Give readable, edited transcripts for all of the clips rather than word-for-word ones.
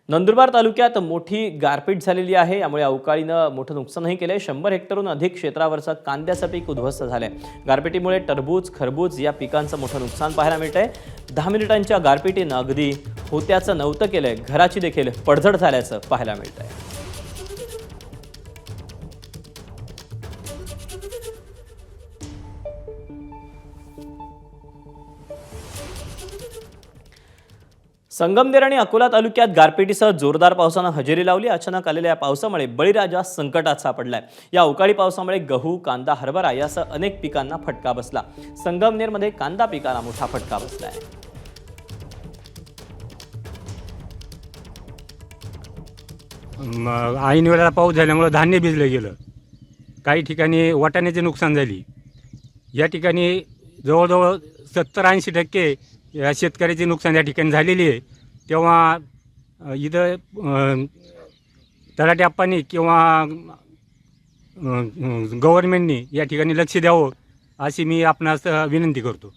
नंदुरबार तालुक्यात मोठी गारपीट झालेली आहे। यामुळे अवकाळीनं मोठं नुकसानही केलंय। 100 हेक्टरहून अधिक क्षेत्रावरचं कांद्याचं पीक उद्ध्वस्त झालंय। गारपिटीमुळे टरबूज, खरबूज या पिकांचं मोठं नुकसान पाहायला मिळतंय। 10 मिनिटांच्या गारपिटीनं अगदी होत्याचं नव्हतं केलंय। घराची देखील पडझड झाल्याचं पाहायला मिळतंय। संगमनेर आणि अकोला तालुक्यात गारपिटीसह जोरदार पावसानं हजेरी लावली। अचानक आलेल्या पावसामुळे बळीराजा संकटात सापडलाय। या अवकाळी पावसामुळे गहू, कांदा, हरभरा यासह अनेक पिकांना फटका बसला। संगमनेरमध्ये कांदा पिकाला मोठा फटका बसलाय। ऐन वेळेला पाऊस झाल्यामुळे धान्य भिजलं गेलं। काही ठिकाणी वाटाण्याचे नुकसान झाली। या ठिकाणी जवळजवळ 70-80% या शेतकऱ्याचे नुकसान या ठिकाणी झालेली आहे। तेव्हा इथं तलाठी अप्पांनी किंवा गव्हर्नमेंटनी या ठिकाणी लक्ष द्यावं अशी मी आपणास विनंती करतो।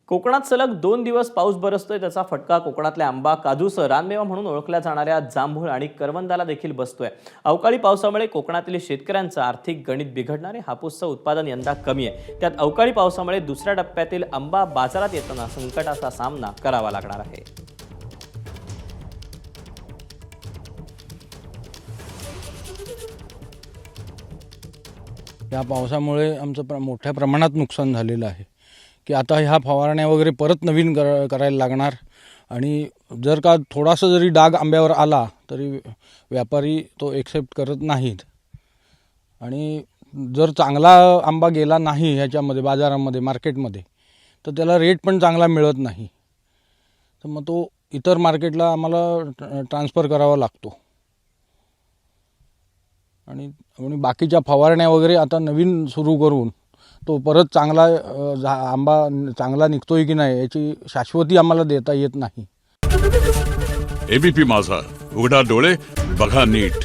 कोकणात सलग 2 दिवस पाऊस बरसतोय। त्याचा फटका कोकणातल्या आंबा, काजूसह रानमेवा म्हणून ओळखल्या जाणाऱ्या जांभूळ आणि करवंदाला देखील बसतोय। अवकाळी पावसामुळे कोकणातील शेतकऱ्यांचं आर्थिक गणित बिघडणारे। हापूसचं उत्पादन यंदा कमी आहे। त्यात अवकाळी पावसामुळे दुसऱ्या टप्प्यातील आंबा बाजारात येताना संकटाचा सामना करावा लागणार आहे। या पावसामुळे आमचं मोठ्या प्रमाणात नुकसान झालेलं आहे की आता ह्या फवारण्या वगैरे परत नवीन करायला लागणार। आणि जर का थोडासा जरी डाग आंब्यावर आला तरी व्यापारी तो एक्सेप्ट करत नाहीत। आणि जर चांगला आंबा गेला नाही ह्याच्यामध्ये बाजारामध्ये, मार्केटमध्ये, तर त्याला रेट पण चांगला मिळत नाही। तर मग तो इतर मार्केटला आम्हाला ट्रान्सफर करावा लागतो। आणि बाकीच्या फवारण्या वगैरे आता नवीन सुरू करून तो परत चांगला आंबा चांगला निघतोय की नाही याची शाश्वती आम्हाला देता येत नाही। एबीपी माझा, उघडा डोळे बघा नीट।